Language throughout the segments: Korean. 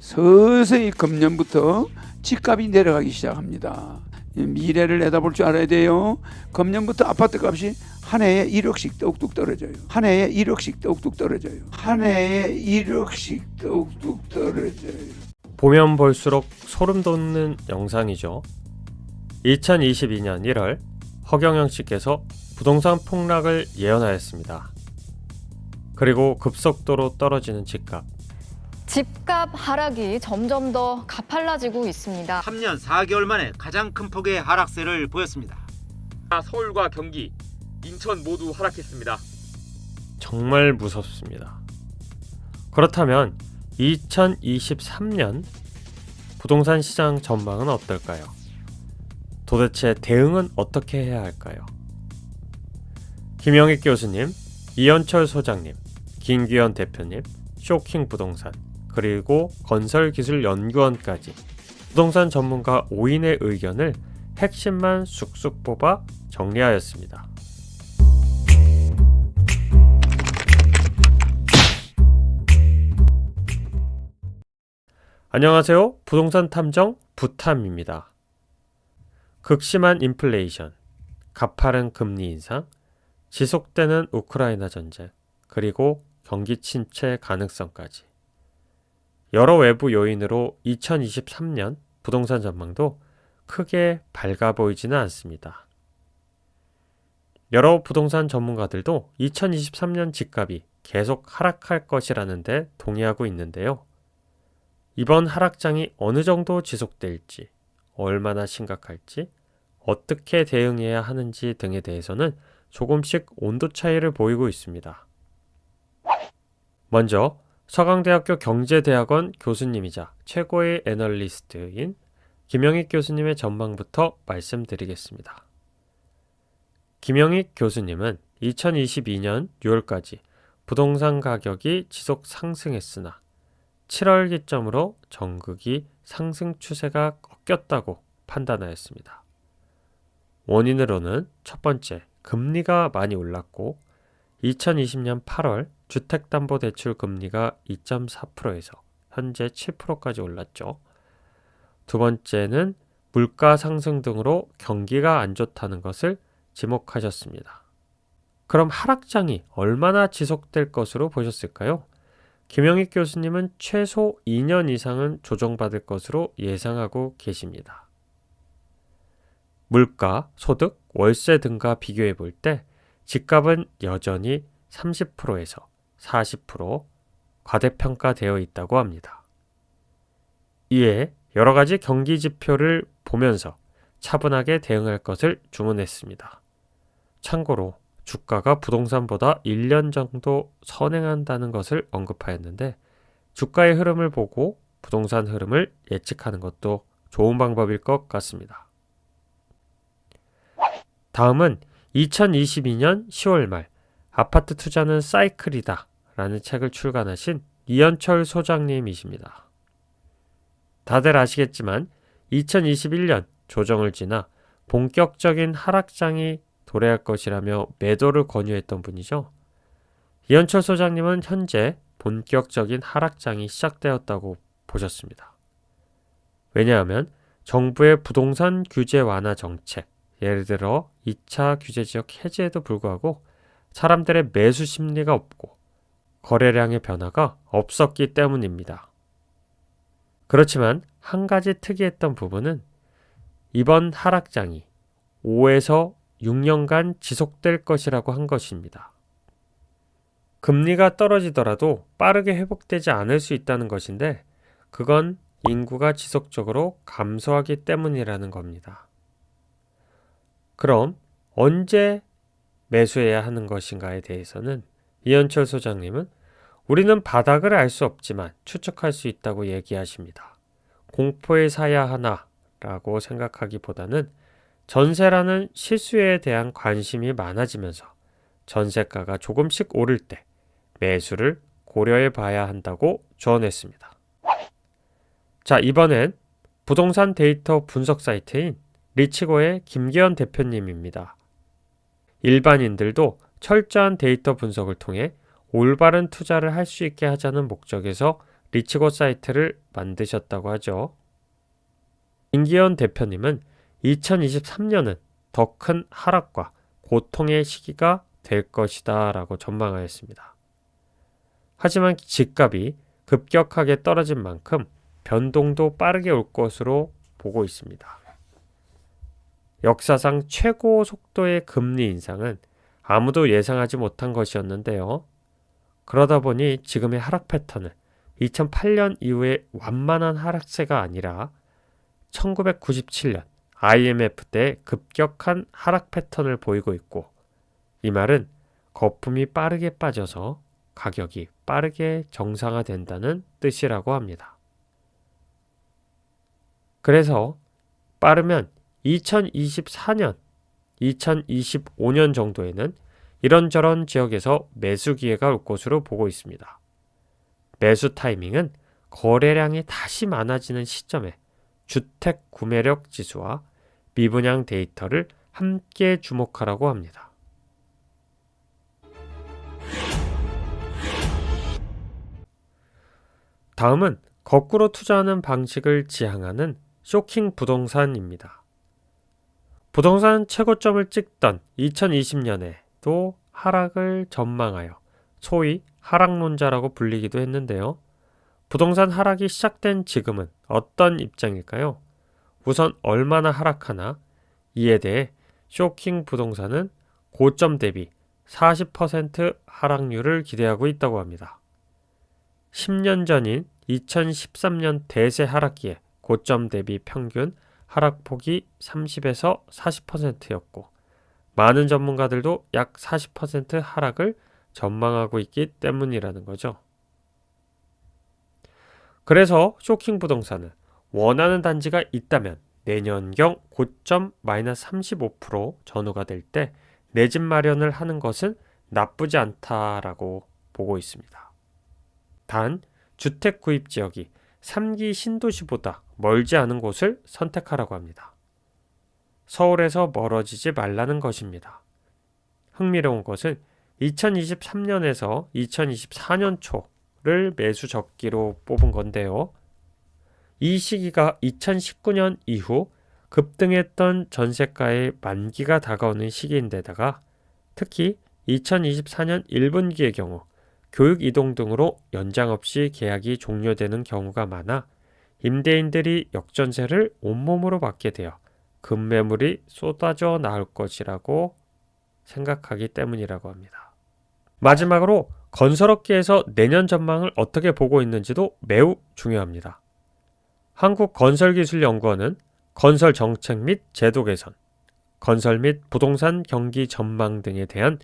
서서히 금년부터 집값이 내려가기 시작합니다. 미래를 내다볼 줄 알아야 돼요. 금년부터 아파트 값이 한 해에 1억씩 뚝뚝 떨어져요. 한 해에 1억씩 뚝뚝 떨어져요. 한 해에 1억씩 뚝뚝 떨어져요. 보면 볼수록 소름 돋는 영상이죠. 2022년 1월 허경영 씨께서 부동산 폭락을 예언하였습니다. 그리고 급속도로 떨어지는 집값. 집값 하락이 점점 더 가팔라지고 있습니다. 3년 4개월 만에 가장 큰 폭의 하락세를 보였습니다. 서울과 경기, 인천 모두 하락했습니다. 정말 무섭습니다. 그렇다면 2023년 부동산 시장 전망은 어떨까요? 도대체 대응은 어떻게 해야 할까요? 김영익 교수님, 이현철 소장님, 김규현 대표님, 쇼킹 부동산, 그리고 건설기술연구원까지 부동산 전문가 5인의 의견을 핵심만 쑥쑥 뽑아 정리하였습니다. 안녕하세요. 부동산 탐정 부탐입니다. 극심한 인플레이션, 가파른 금리 인상, 지속되는 우크라이나 전쟁, 그리고 경기 침체 가능성까지 여러 외부 요인으로 2023년 부동산 전망도 크게 밝아 보이지는 않습니다. 여러 부동산 전문가들도 2023년 집값이 계속 하락할 것이라는 데 동의하고 있는데요. 이번 하락장이 어느 정도 지속될지, 얼마나 심각할지, 어떻게 대응해야 하는지 등에 대해서는 조금씩 온도 차이를 보이고 있습니다. 먼저 서강대학교 경제대학원 교수님이자 최고의 애널리스트인 김영익 교수님의 전망부터 말씀드리겠습니다. 김영익 교수님은 2022년 6월까지 부동산 가격이 지속 상승했으나 7월 기점으로 전극이 상승 추세가 꺾였다고 판단하였습니다. 원인으로는 첫 번째, 금리가 많이 올랐고 2020년 8월 주택담보대출 금리가 2.4%에서 현재 7%까지 올랐죠. 두 번째는 물가 상승 등으로 경기가 안 좋다는 것을 지목하셨습니다. 그럼 하락장이 얼마나 지속될 것으로 보셨을까요? 김영익 교수님은 최소 2년 이상은 조정받을 것으로 예상하고 계십니다. 물가, 소득, 월세 등과 비교해 볼 때 집값은 여전히 30%에서 40% 과대평가되어 있다고 합니다. 이에 여러 가지 경기 지표를 보면서 차분하게 대응할 것을 주문했습니다. 참고로 주가가 부동산보다 1년 정도 선행한다는 것을 언급하였는데 주가의 흐름을 보고 부동산 흐름을 예측하는 것도 좋은 방법일 것 같습니다. 다음은 2022년 10월 말 아파트 투자는 사이클이다 라는 책을 출간하신 이현철 소장님이십니다. 다들 아시겠지만 2021년 조정을 지나 본격적인 하락장이 도래할 것이라며 매도를 권유했던 분이죠. 이현철 소장님은 현재 본격적인 하락장이 시작되었다고 보셨습니다. 왜냐하면 정부의 부동산 규제 완화 정책, 예를 들어 2차 규제지역 해제에도 불구하고 사람들의 매수 심리가 없고 거래량의 변화가 없었기 때문입니다. 그렇지만 한 가지 특이했던 부분은 이번 하락장이 5에서 6년간 지속될 것이라고 한 것입니다. 금리가 떨어지더라도 빠르게 회복되지 않을 수 있다는 것인데 그건 인구가 지속적으로 감소하기 때문이라는 겁니다. 그럼 언제 매수해야 하는 것인가에 대해서는 이현철 소장님은 우리는 바닥을 알 수 없지만 추측할 수 있다고 얘기하십니다. 공포에 사야 하나 라고 생각하기보다는 전세라는 실수에 대한 관심이 많아지면서 전세가가 조금씩 오를 때 매수를 고려해 봐야 한다고 조언했습니다. 자, 이번엔 부동산 데이터 분석 사이트인 리치고의 김기현 대표님입니다. 일반인들도 철저한 데이터 분석을 통해 올바른 투자를 할 수 있게 하자는 목적에서 리치고 사이트를 만드셨다고 하죠. 김기현 대표님은 2023년은 더 큰 하락과 고통의 시기가 될 것이다 라고 전망하였습니다. 하지만 집값이 급격하게 떨어진 만큼 변동도 빠르게 올 것으로 보고 있습니다. 역사상 최고 속도의 금리 인상은 아무도 예상하지 못한 것이었는데요. 그러다 보니 지금의 하락 패턴은 2008년 이후의 완만한 하락세가 아니라 1997년 IMF 때 급격한 하락 패턴을 보이고 있고, 이 말은 거품이 빠르게 빠져서 가격이 빠르게 정상화된다는 뜻이라고 합니다. 그래서 빠르면 2024년, 2025년 정도에는 이런저런 지역에서 매수 기회가 올 것으로 보고 있습니다. 매수 타이밍은 거래량이 다시 많아지는 시점에 주택 구매력 지수와 미분양 데이터를 함께 주목하라고 합니다. 다음은 거꾸로 투자하는 방식을 지향하는 쇼킹 부동산입니다. 부동산 최고점을 찍던 2020년에도 하락을 전망하여 소위 하락론자라고 불리기도 했는데요. 부동산 하락이 시작된 지금은 어떤 입장일까요? 우선 얼마나 하락하나? 이에 대해 쇼킹 부동산은 고점 대비 40% 하락률을 기대하고 있다고 합니다. 10년 전인 2013년 대세 하락기에 고점 대비 평균 하락폭이 30에서 40%였고 많은 전문가들도 약 40% 하락을 전망하고 있기 때문이라는 거죠. 그래서 쇼킹 부동산은 원하는 단지가 있다면 내년경 고점 마이너스 35% 전후가 될 때 내 집 마련을 하는 것은 나쁘지 않다라고 보고 있습니다. 단, 주택 구입 지역이 3기 신도시보다 멀지 않은 곳을 선택하라고 합니다. 서울에서 멀어지지 말라는 것입니다. 흥미로운 것은 2023년에서 2024년 초를 매수 적기로 뽑은 건데요. 이 시기가 2019년 이후 급등했던 전세가의 만기가 다가오는 시기인데다가 특히 2024년 1분기의 경우 교육 이동 등으로 연장 없이 계약이 종료되는 경우가 많아 임대인들이 역전세를 온몸으로 받게 되어 급매물이 쏟아져 나올 것이라고 생각하기 때문이라고 합니다. 마지막으로 건설업계에서 내년 전망을 어떻게 보고 있는지도 매우 중요합니다. 한국건설기술연구원은 건설 정책 및 제도 개선, 건설 및 부동산 경기 전망 등에 대한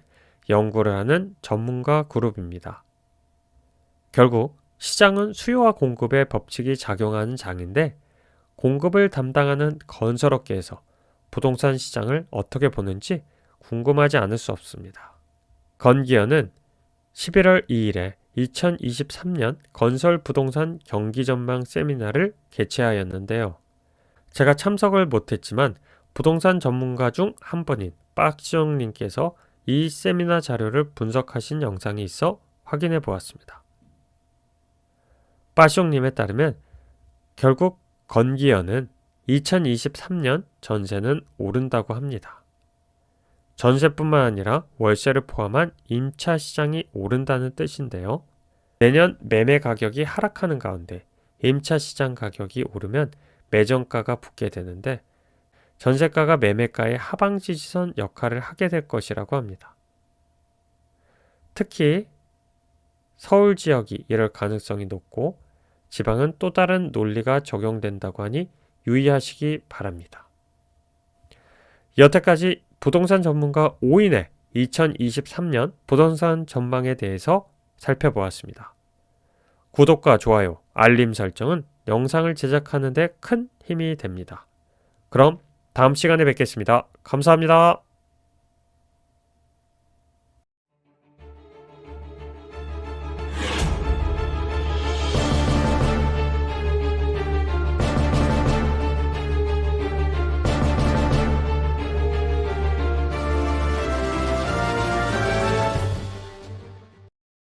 연구를 하는 전문가 그룹입니다. 결국 시장은 수요와 공급의 법칙이 작용하는 장인데 공급을 담당하는 건설업계에서 부동산 시장을 어떻게 보는지 궁금하지 않을 수 없습니다. 건기현은 11월 2일에 2023년 건설 부동산 경기 전망 세미나를 개최하였는데요. 제가 참석을 못했지만 부동산 전문가 중 한 분인 박시영님께서 이 세미나 자료를 분석하신 영상이 있어 확인해 보았습니다. 빠숑님에 따르면 결국 건기현은 2023년 전세는 오른다고 합니다. 전세뿐만 아니라 월세를 포함한 임차 시장이 오른다는 뜻인데요. 내년 매매 가격이 하락하는 가운데 임차 시장 가격이 오르면 매정가가 붙게 되는데 전세가가 매매가의 하방 지지선 역할을 하게 될 것이라고 합니다. 특히 서울 지역이 이럴 가능성이 높고 지방은 또 다른 논리가 적용된다고 하니 유의하시기 바랍니다. 여태까지 부동산 전문가 5인의 2023년 부동산 전망에 대해서 살펴보았습니다. 구독과 좋아요, 알림 설정은 영상을 제작하는 데 큰 힘이 됩니다. 그럼 다음 시간에 뵙겠습니다. 감사합니다.